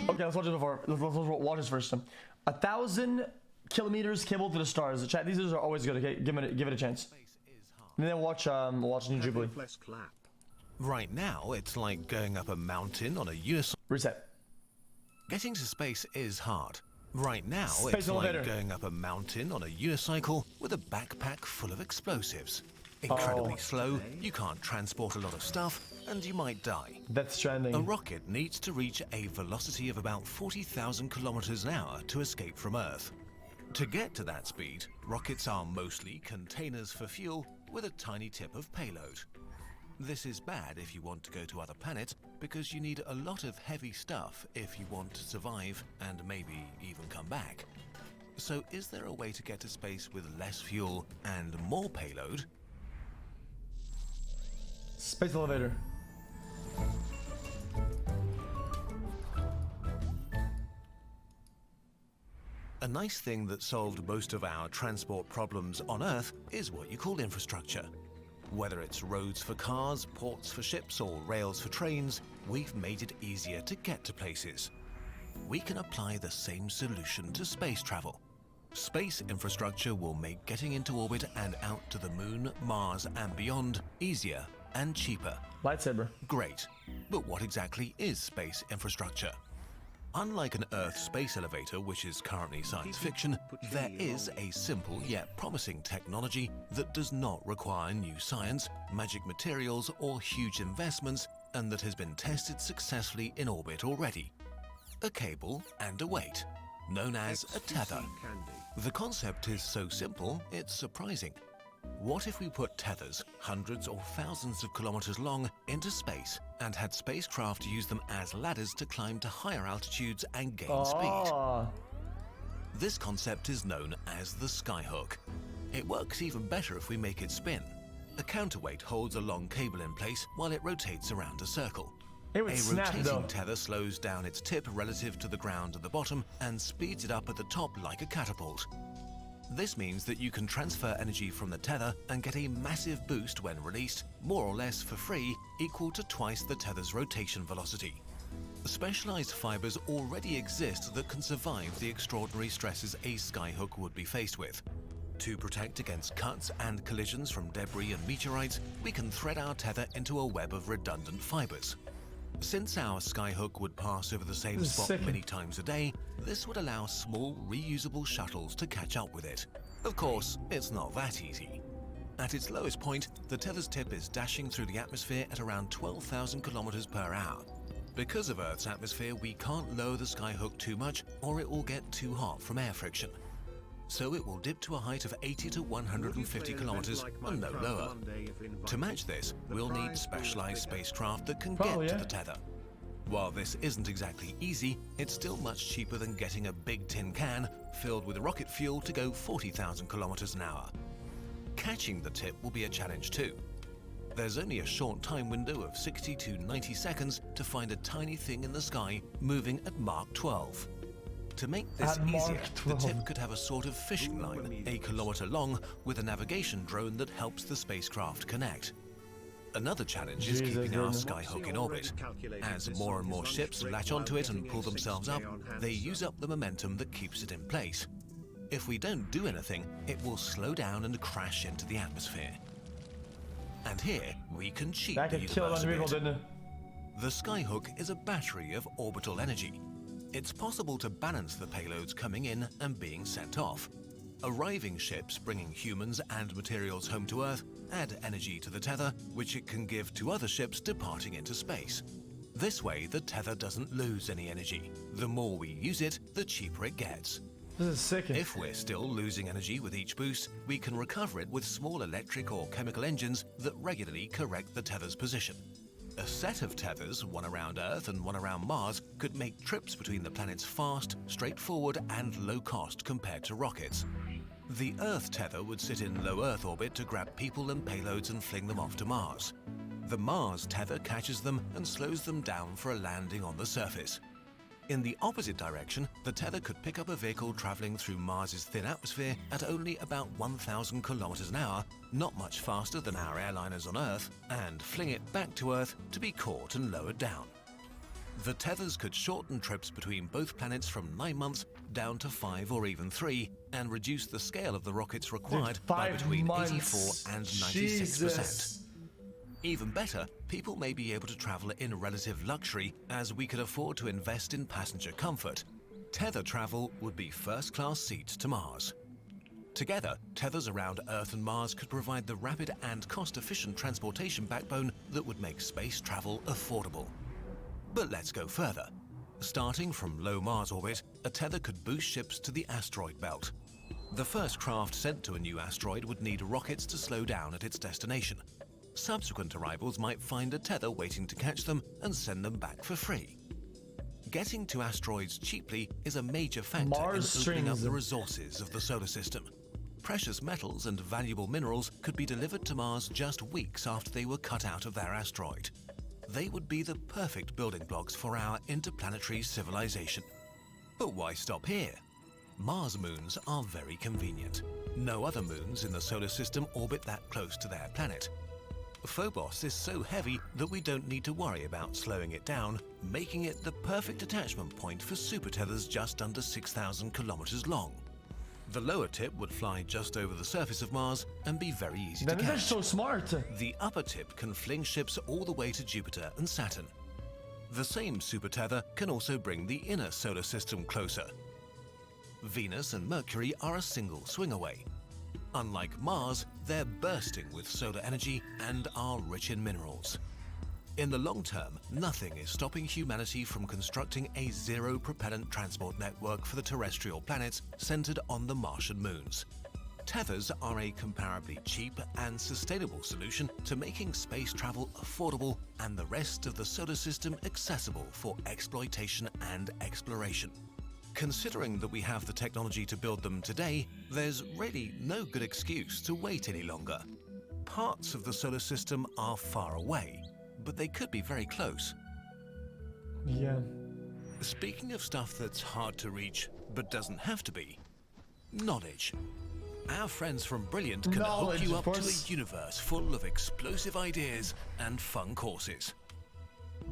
Okay, let's watch it before. Let's watch this first. 1,000 kilometers cable to the stars. Chat, these are always good. Okay, give it a chance. And then watch New Jubilee. Right now, it's like going up a mountain on a unicycle. Reset. Getting to space is hard. Right now, Space it's elevator. like going up a mountain on a unicycle with a backpack full of explosives. Incredibly slow, you can't transport a lot of stuff, and you might die. That's trending. A rocket needs to reach a velocity of about 40,000 kilometers an hour to escape from Earth. To get to that speed, rockets are mostly containers for fuel with a tiny tip of payload. This is bad if you want to go to other planets because you need a lot of heavy stuff if you want to survive and maybe even come back. So is there a way to get to space with less fuel and more payload? Space elevator. A nice thing that solved most of our transport problems on Earth is what you call infrastructure. Whether it's roads for cars, ports for ships, or rails for trains, we've made it easier to get to places. We can apply the same solution to space travel. Space infrastructure will make getting into orbit and out to the Moon, Mars, and beyond easier and cheaper. Lightsaber. Great. But what exactly is space infrastructure? Unlike an Earth space elevator, which is currently science fiction, there is a simple yet promising technology that does not require new science, magic materials, or huge investments, and that has been tested successfully in orbit already. A cable and a weight, known as a tether. The concept is so simple, it's surprising. What if we put tethers, hundreds or thousands of kilometers long, into space and had spacecraft use them as ladders to climb to higher altitudes and gain speed? This concept is known as the Skyhook. It works even better if we make it spin. A counterweight holds a long cable in place while it rotates around a circle. It would snap, rotating though. tether slows down its tip relative to the ground at the bottom and speeds it up at the top like a catapult. This means that you can transfer energy from the tether and get a massive boost when released, more or less for free, equal to twice the tether's rotation velocity. Specialized fibers already exist that can survive the extraordinary stresses a Skyhook would be faced with. To protect against cuts and collisions from debris and meteorites, we can thread our tether into a web of redundant fibers. Since our Skyhook would pass over the same spot many times a day, this would allow small, reusable shuttles to catch up with it. Of course, it's not that easy. At its lowest point, the tether's tip is dashing through the atmosphere at around 12,000 kilometers per hour. Because of Earth's atmosphere, we can't lower the Skyhook too much or it will get too hot from air friction. So it will dip to a height of 80 to 150 kilometers and no lower. To match this, we'll need specialized spacecraft that can get to the tether. While this isn't exactly easy, it's still much cheaper than getting a big tin can filled with rocket fuel to go 40,000 kilometers an hour. Catching the tip will be a challenge too. There's only a short time window of 60 to 90 seconds to find a tiny thing in the sky moving at Mach 12. To make this easier, the tip could have a sort of fishing line, a kilometer long, with a navigation drone that helps the spacecraft connect. Another challenge is keeping our Skyhook in orbit. As more and more ships latch onto it and pull themselves up, they use up the momentum that keeps it in place. If we don't do anything, it will slow down and crash into the atmosphere. And here, we can cheat the universe a bit. The Skyhook is a battery of orbital energy. It's possible to balance the payloads coming in and being sent off. Arriving ships bringing humans and materials home to Earth add energy to the tether, which it can give to other ships departing into space. This way, the tether doesn't lose any energy. The more we use it, the cheaper it gets. This is sick. If we're still losing energy with each boost, we can recover it with small electric or chemical engines that regularly correct the tether's position. A set of tethers, one around Earth and one around Mars, could make trips between the planets fast, straightforward, and low cost compared to rockets. The Earth tether would sit in low Earth orbit to grab people and payloads and fling them off to Mars. The Mars tether catches them and slows them down for a landing on the surface. In the opposite direction, the tether could pick up a vehicle traveling through Mars's thin atmosphere at only about 1,000 kilometers an hour, not much faster than our airliners on Earth, and fling it back to Earth to be caught and lowered down. The tethers could shorten trips between both planets from 9 months down to 5 or even 3, and reduce the scale of the rockets required by between 84 and 96%. Jesus. Even better, people may be able to travel in relative luxury, as we could afford to invest in passenger comfort. Tether travel would be first-class seats to Mars. Together, tethers around Earth and Mars could provide the rapid and cost-efficient transportation backbone that would make space travel affordable. But let's go further. Starting from low Mars orbit, a tether could boost ships to the asteroid belt. The first craft sent to a new asteroid would need rockets to slow down at its destination. Subsequent arrivals might find a tether waiting to catch them and send them back for free. Getting to asteroids cheaply is a major factor in opening up the resources of the solar system. Precious metals and valuable minerals could be delivered to Mars just weeks after they were cut out of their asteroid. They would be the perfect building blocks for our interplanetary civilization. But why stop here? Mars moons are very convenient. No other moons in the solar system orbit that close to their planet. Phobos is so heavy that we don't need to worry about slowing it down, making it the perfect attachment point for super tethers just under 6,000 kilometers long. The lower tip would fly just over the surface of Mars and be very easy to catch. They're so smart. The upper tip can fling ships all the way to Jupiter and Saturn. The same super tether can also bring the inner solar system closer. Venus and Mercury are a single swing away. Unlike Mars, they're bursting with solar energy and are rich in minerals. In the long term, nothing is stopping humanity from constructing a zero-propellant transport network for the terrestrial planets centered on the Martian moons. Tethers are a comparably cheap and sustainable solution to making space travel affordable and the rest of the solar system accessible for exploitation and exploration. Considering that we have the technology to build them today, there's really no good excuse to wait any longer. Parts of the solar system are far away, but they could be very close. Yeah. Speaking of stuff that's hard to reach, but doesn't have to be, knowledge. Our friends from Brilliant can hook you up to a universe full of explosive ideas and fun courses.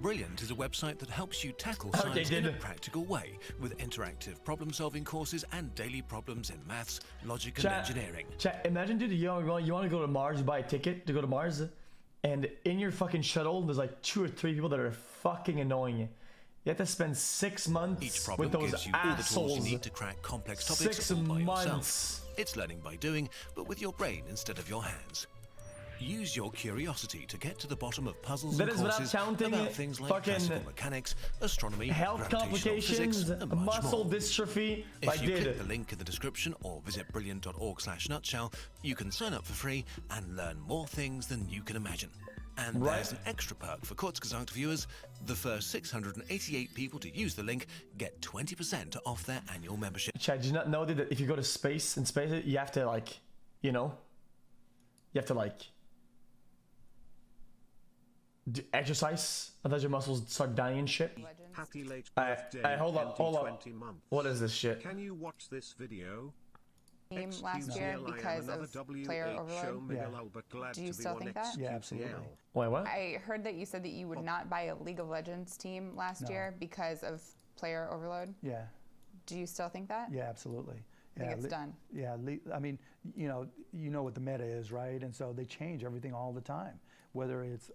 Brilliant is a website that helps you tackle science in a practical way, with interactive problem-solving courses and daily problems in maths, logic, and engineering. Chat, imagine, dude, you want to go to Mars, you buy a ticket to go to Mars, and in your fucking shuttle, there's like 2 or 3 people that are fucking annoying you. You have to spend 6 months Each problem with those gives you assholes. all the tools you need to crack complex topics 6 all by months. yourself. It's learning by doing, but with your brain instead of your hands. Use your curiosity to get to the bottom of puzzles and courses about things like classical mechanics, astronomy, health physics, complications, and much muscle more. dystrophy. If you click the link in the description or visit brilliant.org/nutshell, you can sign up for free and learn more things than you can imagine. And there's an extra perk for Kurzgesagt viewers. The first 688 people to use the link get 20% off their annual membership. Chad, did you not know that if you go to space, you have to like, you have to like do exercise, otherwise your muscles start dying and shit. Happy late birthday. Hold up. What is this shit? Can you watch this video? Last year because of player overload. Do you still think that? Yeah, absolutely. Wait, what? I heard that you said that you would not buy a League of Legends team last year because of player overload. Yeah. Do you still think that? Yeah, absolutely. I think it's done. Yeah, I mean, you know what the meta is, right? And so they change everything all the time, whether it's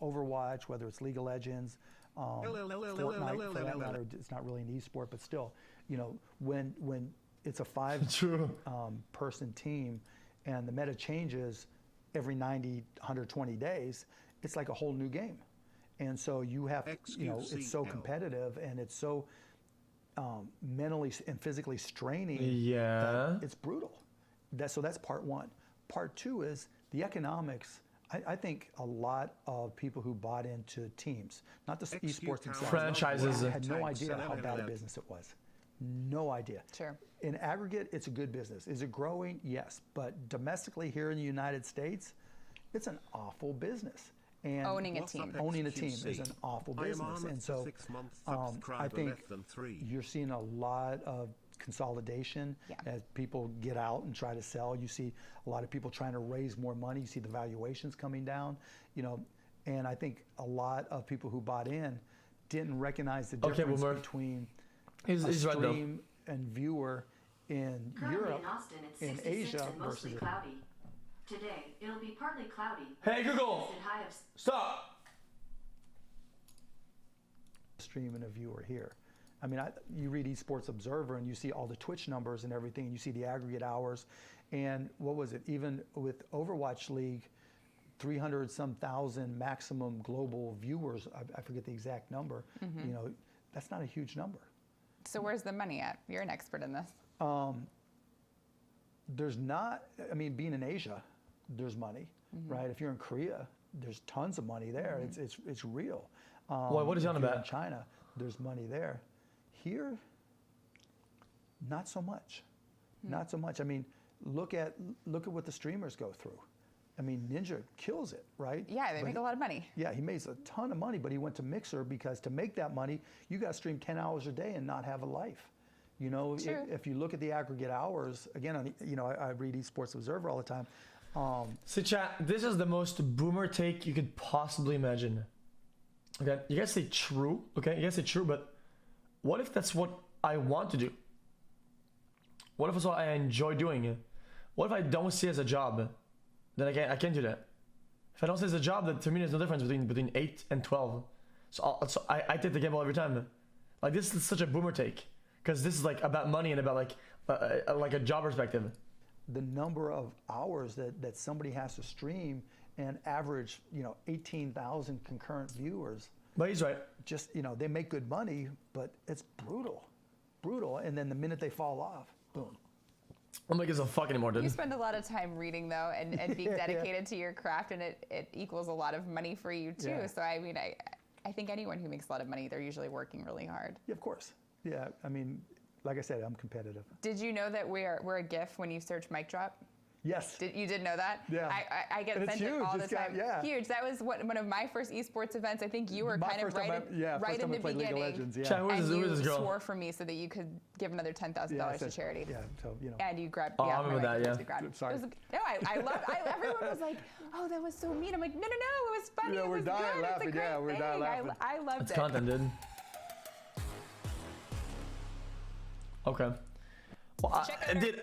Overwatch, whether it's League of Legends, Fortnite, for that matter. It's not really an esport, but still, when it's a 5 person team and the meta changes every 90, 120 days, it's like a whole new game. And so you have, it's so competitive and it's so mentally and physically straining. Yeah. It's brutal. So that's part one. Part two is the economics. I think a lot of people who bought into teams, not the esports themselves, franchises, had no idea how bad a business it was. No idea. Sure. In aggregate, it's a good business. Is it growing? Yes. But domestically here in the United States, it's an awful business. And owning a team is an awful business. And so I think you're seeing a lot of consolidation as people get out and try to sell. You see a lot of people trying to raise more money. You see the valuations coming down, and I think a lot of people who bought in didn't recognize the Okay, difference Boomer. between He's right though. stream and viewer in Currently Europe, in Austin, it's in 66 Asia and mostly versus cloudy. Today, it'll be partly cloudy. Hey, Google, Consistent high of stop. stream and a viewer here. I mean, you read Esports Observer and you see all the Twitch numbers and everything, and you see the aggregate hours. And what was it? Even with Overwatch League, 300-some thousand maximum global viewers. I forget the exact number. You know, that's not a huge number. So where's the money at? You're an expert in this. There's not. I mean, being in Asia, there's money, right? If you're in Korea, there's tons of money there. It's real. What is he on if you're about? in China, there's money there. Here, not so much. Not so much. I mean, look at what the streamers go through. I mean, Ninja kills it, right? Yeah, they make a lot of money. Yeah, he makes a ton of money, but he went to Mixer because to make that money, you got to stream 10 hours a day and not have a life. You know, True. if you look at the aggregate hours, again, I read Esports Observer all the time. See, chat, this is the most boomer take you could possibly imagine. Okay, you guys say true, okay? You guys say true, but what if that's what I want to do? What if it's what I enjoy doing? What if I don't see it as a job? Then I can't do that. If I don't see it as a job, then to me there's no difference between 8 and 12. So I take the gamble every time. Like, this is such a boomer take. Because this is like about money and about like a job perspective. The number of hours that somebody has to stream and average, 18,000 concurrent viewers. But he's right. Just, they make good money, but it's brutal. And then the minute they fall off, boom. I'm like, gives a fuck anymore, dude. You spend a lot of time reading though, and being dedicated to your craft, and it equals a lot of money for you too. Yeah. So I mean, I think anyone who makes a lot of money, they're usually working really hard. Yeah, of course. Yeah, I mean, like I said, I'm competitive. Did you know that we're a GIF when you search mic drop? Yes. You did know that? Yeah. I get And it's sent it huge. all the It's got- time. yeah. Huge. That was one of my first esports events. I think you were My kind of first time right first in time the I played League of beginning. Legends, yeah. Chat, who And is you this girl? swore for me so that you could give another $10,000 I to said- charity. Yeah, so, And you grabbed. Oh, yeah, I remember my that, wife yeah. grabbed. Sorry. It was, no, I loved. Everyone was like, "Oh, that was so mean." I'm like, "No, it was funny. Yeah, it we're was dying good. laughing. It's a great Yeah, we're thing. dying laughing. I loved It's it." content, dude. Okay. Well,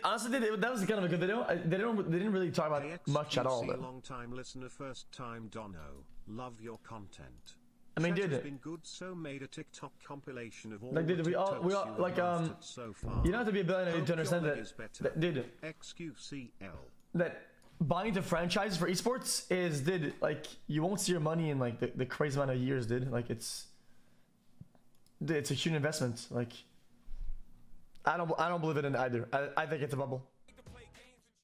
honestly, that was kind of a good video. They didn't really talk about much at all. XQC, Though. long time listener, first time Dono. Love your content. I mean, Chat dude, has been good, so made a TikTok compilation of all like, dude, the we all TikToks you have like mastered so far. you don't have to be a billionaire Hope to understand your that, leg is better. dude. XQCL. That buying into franchises for esports is, dude, like, you won't see your money in like the crazy amount of years, dude. Like, it's a huge investment. Like, I don't believe it in either. I think it's a bubble.